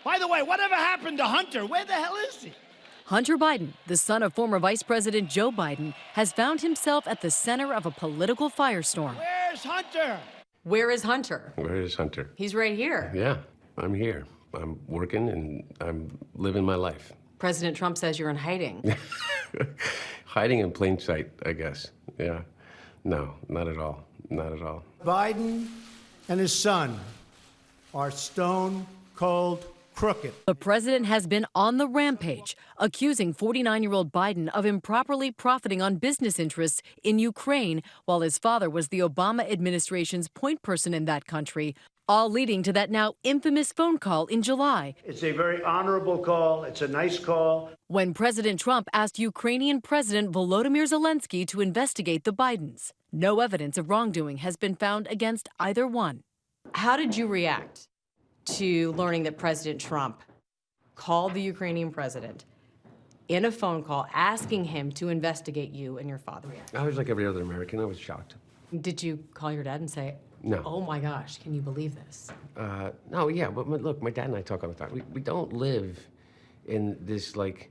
By the way, whatever happened to Hunter? Where the hell is he? Hunter Biden, the son of former Vice President Joe Biden, has found himself at the center of a political firestorm. Where's Hunter? Where is Hunter? Where is Hunter? He's right here. Yeah, I'm here. I'm working and I'm living my life. President Trump says you're in hiding. Hiding in plain sight, I guess. Yeah. No, not at all. Not at all. Biden and his son are stone cold crooked. The president has been on the rampage, accusing 49-year-old Biden of improperly profiting on business interests in Ukraine while his father was the Obama administration's point person in that country, all leading to that now infamous phone call in July. It's a very honorable call. It's a nice call. When President Trump asked Ukrainian President Volodymyr Zelensky to investigate the Bidens. No evidence of wrongdoing has been found against either one. How did you react to learning that President Trump called the Ukrainian president in a phone call asking him to investigate you and your father? I was like every other American. I was shocked. Did you call your dad and say, no, oh my gosh, can you believe this? No, yeah, but look, my dad and I talk all the time. We don't live in this, like,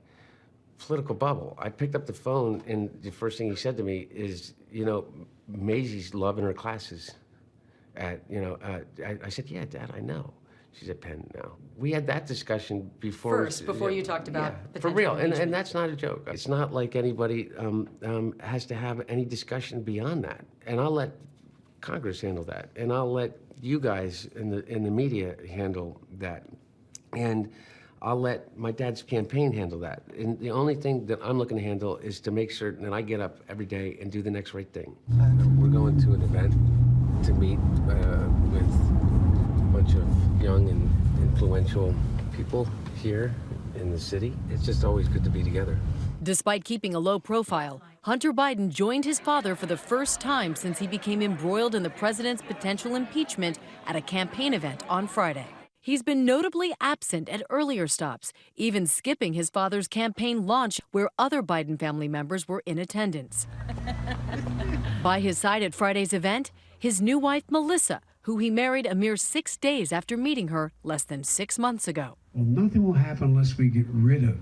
political bubble. I picked up the phone, and the first thing he said to me is, you know, Maisie's loving her classes. I said, yeah, Dad, I know. She's at Penn now. We had that discussion before you talked about for real, and that's not a joke. It's not like anybody has to have any discussion beyond that. And I'll let Congress handle that, and I'll let you guys in the media handle that, and I'll let my dad's campaign handle that. And the only thing that I'm looking to handle is to make certain that I get up every day and do the next right thing. We're going to an event to meet with a bunch of young and influential people here in the city. It's just always good to be together. Despite keeping a low profile, Hunter Biden joined his father for the first time since he became embroiled in the president's potential impeachment at a campaign event on Friday. He's been notably absent at earlier stops, even skipping his father's campaign launch where other Biden family members were in attendance. By his side at Friday's event, his new wife, Melissa, who he married a mere 6 days after meeting her less than 6 months ago. Well, nothing will happen unless we get rid of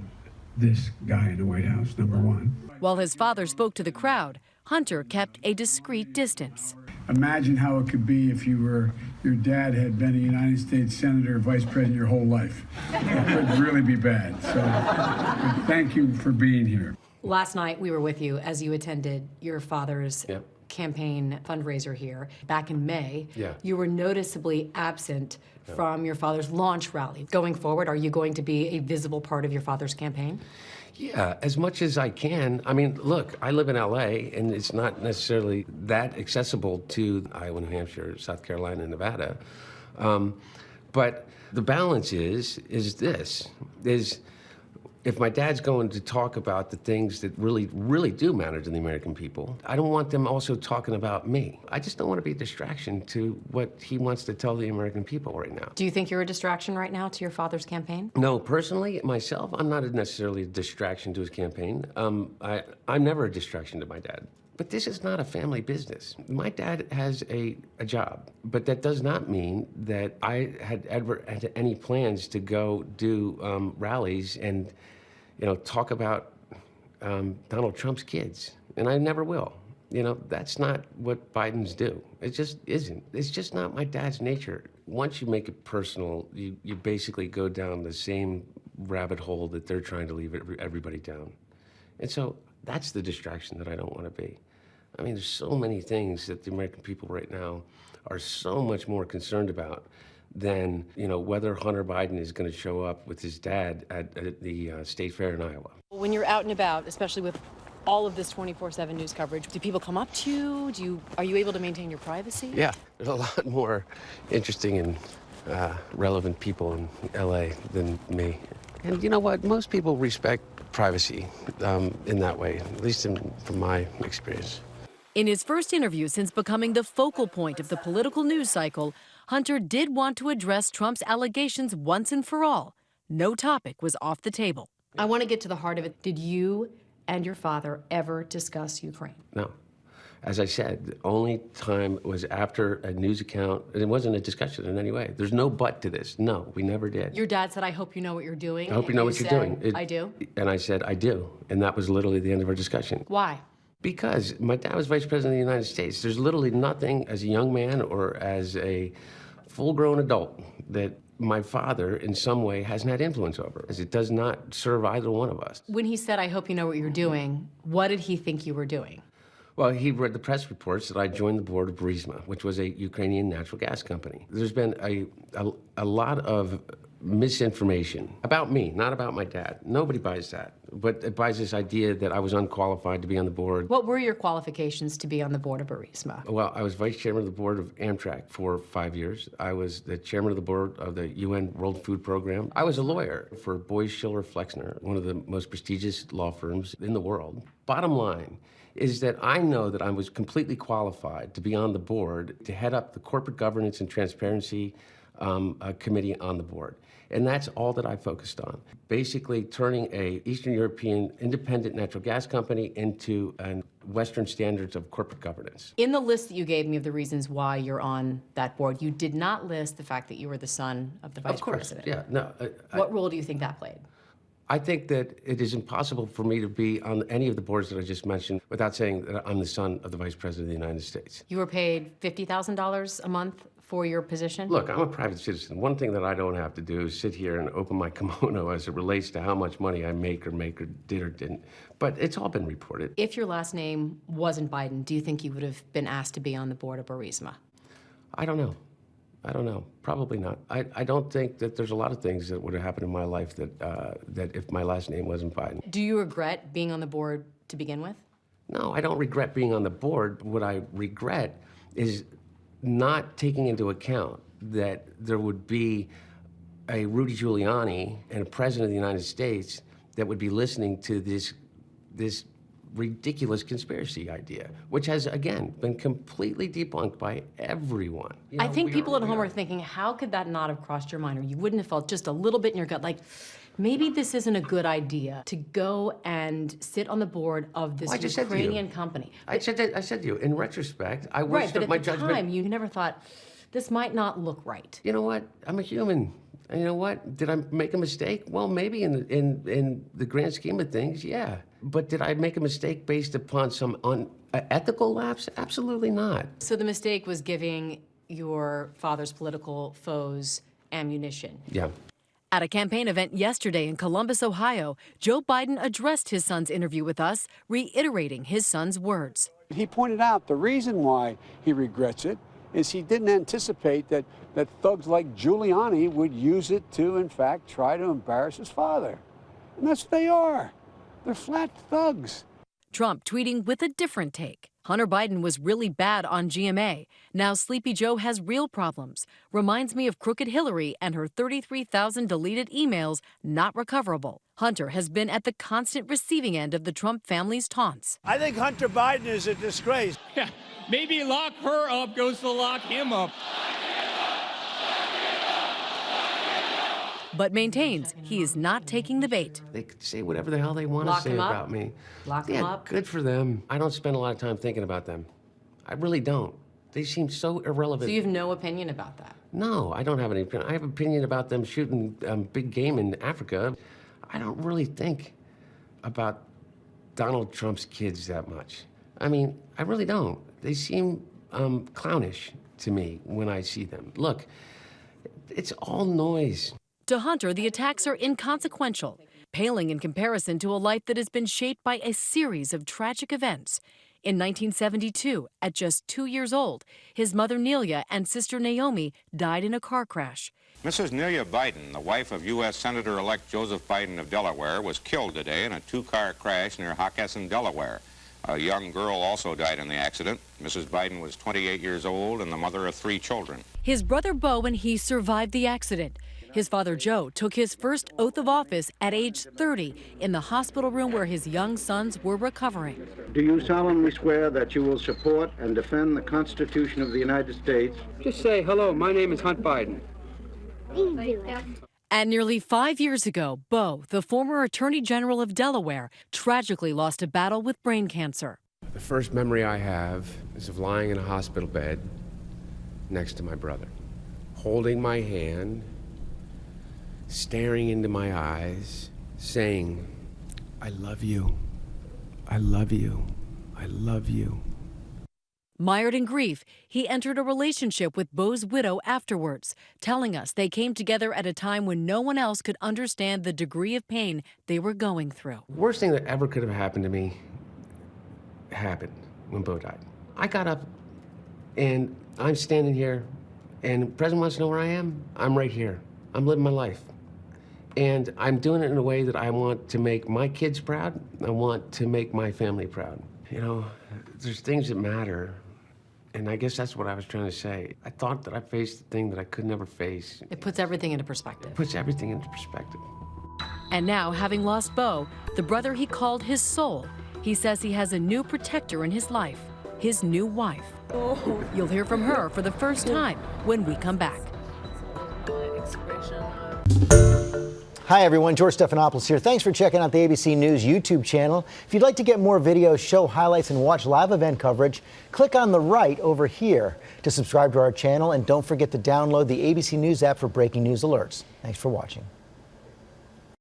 this guy in the White House, number one. While his father spoke to the crowd, Hunter kept a discreet distance. Imagine how it could be if your dad had been a United States Senator or Vice President your whole life. It could really be bad. So thank you for being here. Last night we were with you as you attended your father's campaign fundraiser here back in May. Yeah. You were noticeably absent from your father's launch rally. Going forward, are you going to be a visible part of your father's campaign? Yeah, as much as I can. I mean, look, I live in LA, and it's not necessarily that accessible to Iowa, New Hampshire, South Carolina, and Nevada. But the balance is if my dad's going to talk about the things that really, really do matter to the American people, I don't want them also talking about me. I just don't want to be a distraction to what he wants to tell the American people right now. Do you think you're a distraction right now to your father's campaign? No, personally, myself, I'm not necessarily a distraction to his campaign. I'm never a distraction to my dad. But this is not a family business. My dad has a job, but that does not mean that I had ever had any plans to go do rallies and, you know, talk about Donald Trump's kids, and I never will. You know, that's not what Bidens do. It just isn't. It's just not my dad's nature. Once you make it personal, you basically go down the same rabbit hole that they're trying to leave everybody down. And so that's the distraction that I don't want to be. I mean, there's so many things that the American people right now are so much more concerned about than, you know, whether Hunter Biden is going to show up with his dad at the state fair in Iowa. When you're out and about, especially with all of this 24/7 news coverage, do people come up to you? Are you able to maintain your privacy? Yeah, there's a lot more interesting and relevant people in LA than me. And you know what? Most people respect privacy in that way, at least from my experience. In his first interview since becoming the focal point of the political news cycle, Hunter did want to address Trump's allegations once and for all. No topic was off the table. I want to get to the heart of it. Did you and your father ever discuss Ukraine? No. As I said, the only time was after a news account, and it wasn't a discussion in any way. There's no but to this. No, we never did. Your dad said, I hope you know what you're doing. I hope you know what you're doing. I do? And I said, I do. And that was literally the end of our discussion. Why? Because my dad was vice president of the United States. There's literally nothing as a young man or as a full-grown adult that my father in some way hasn't had influence over, as it does not serve either one of us. When he said, I hope you know what you're doing, what did he think you were doing? Well, he read the press reports that I joined the board of Burisma, which was a Ukrainian natural gas company. There's been a lot of misinformation about me, not about my dad. Nobody buys that, but it buys this idea that I was unqualified to be on the board. What were your qualifications to be on the board of Burisma? Well, I was vice chairman of the board of Amtrak for 5 years. I was the chairman of the board of the UN World Food Program. I was a lawyer for Boies Schiller Flexner, one of the most prestigious law firms in the world. Bottom line is that I know that I was completely qualified to be on the board to head up the corporate governance and transparency committee on the board. And that's all that I focused on. Basically turning a Eastern European independent natural gas company into an Western standards of corporate governance. In the list that you gave me of the reasons why you're on that board, you did not list the fact that you were the son of the vice president. Yeah, no. What role do you think that played? I think that it is impossible for me to be on any of the boards that I just mentioned without saying that I'm the son of the vice president of the United States. You were paid $50,000 a month for your position? Look, I'm a private citizen. One thing that I don't have to do is sit here and open my kimono as it relates to how much money I make or did or didn't. But it's all been reported. If your last name wasn't Biden, do you think you would have been asked to be on the board of Burisma? I don't know. I don't know. Probably not. I don't think that there's a lot of things that would have happened in my life that if my last name wasn't Biden. Do you regret being on the board to begin with? No, I don't regret being on the board. What I regret is not taking into account that there would be a Rudy Giuliani and a president of the United States that would be listening to this ridiculous conspiracy idea, which has, again, been completely debunked by everyone. You know, I think people at home are thinking, how could that not have crossed your mind? Or you wouldn't have felt just a little bit in your gut, like, maybe this isn't a good idea to go and sit on the board of this Ukrainian company. I said to you, in retrospect, I wish right, but that my at the judgment... time, you never thought, this might not look right. You know what? I'm a human. And you know what? Did I make a mistake? Well, maybe in the grand scheme of things, yeah. But did I make a mistake based upon some unethical lapse? Absolutely not. So the mistake was giving your father's political foes ammunition. Yeah. At a campaign event yesterday in Columbus, Ohio, Joe Biden addressed his son's interview with us, reiterating his son's words. He pointed out the reason why he regrets it is he didn't anticipate that thugs like Giuliani would use it to, in fact, try to embarrass his father. And that's what they are. They're flat thugs. Trump tweeting with a different take. Hunter Biden was really bad on GMA. Now Sleepy Joe has real problems. Reminds me of Crooked Hillary and her 33,000 deleted emails not recoverable. Hunter has been at the constant receiving end of the Trump family's taunts. I think Hunter Biden is a disgrace. Yeah, maybe lock her up goes to lock him up. But maintains he is not taking the bait. They could say whatever the hell they want to say about me. Lock them up? Good for them. I don't spend a lot of time thinking about them. I really don't. They seem so irrelevant. So you have no opinion about that? No, I don't have any opinion. I have an opinion about them shooting big game in Africa. I don't really think about Donald Trump's kids that much. I mean, I really don't. They seem clownish to me when I see them. Look, it's all noise. To Hunter, the attacks are inconsequential, paling in comparison to a life that has been shaped by a series of tragic events. In 1972, at just 2 years old, his mother Nelia and sister Naomi died in a car crash. Mrs. Nelia Biden, the wife of U.S. Senator-elect Joseph Biden of Delaware, was killed today in a two-car crash near Hockessen, Delaware. A young girl also died in the accident. Mrs. Biden was 28 years old and the mother of 3 children. His brother Beau and he survived the accident. His father Joe took his first oath of office at age 30 in the hospital room where his young sons were recovering. Do you solemnly swear that you will support and defend the Constitution of the United States? Just say, hello, my name is Hunt Biden. And nearly 5 years ago, Beau, the former Attorney General of Delaware, tragically lost a battle with brain cancer. The first memory I have is of lying in a hospital bed next to my brother, holding my hand, staring into my eyes, saying, "I love you. I love you. I love you." Mired in grief, he entered a relationship with Beau's widow afterwards, telling us they came together at a time when no one else could understand the degree of pain they were going through. Worst thing that ever could have happened to me happened when Beau died. I got up and I'm standing here, and the president wants to know where I am. I'm right here. I'm living my life. And I'm doing it in a way that I want to make my kids proud. I want to make my family proud. You know, there's things that matter. And I guess that's what I was trying to say. I thought that I faced the thing that I could never face. It puts everything into perspective. It puts everything into perspective. And now, having lost Beau, the brother he called his soul, he says he has a new protector in his life, his new wife. Oh. You'll hear from her for the first time when we come back. Hi everyone, George Stephanopoulos here. Thanks for checking out the ABC News YouTube channel. If you'd like to get more videos, show highlights, and watch live event coverage, click on the right over here to subscribe to our channel, and don't forget to download the ABC News app for breaking news alerts. Thanks for watching.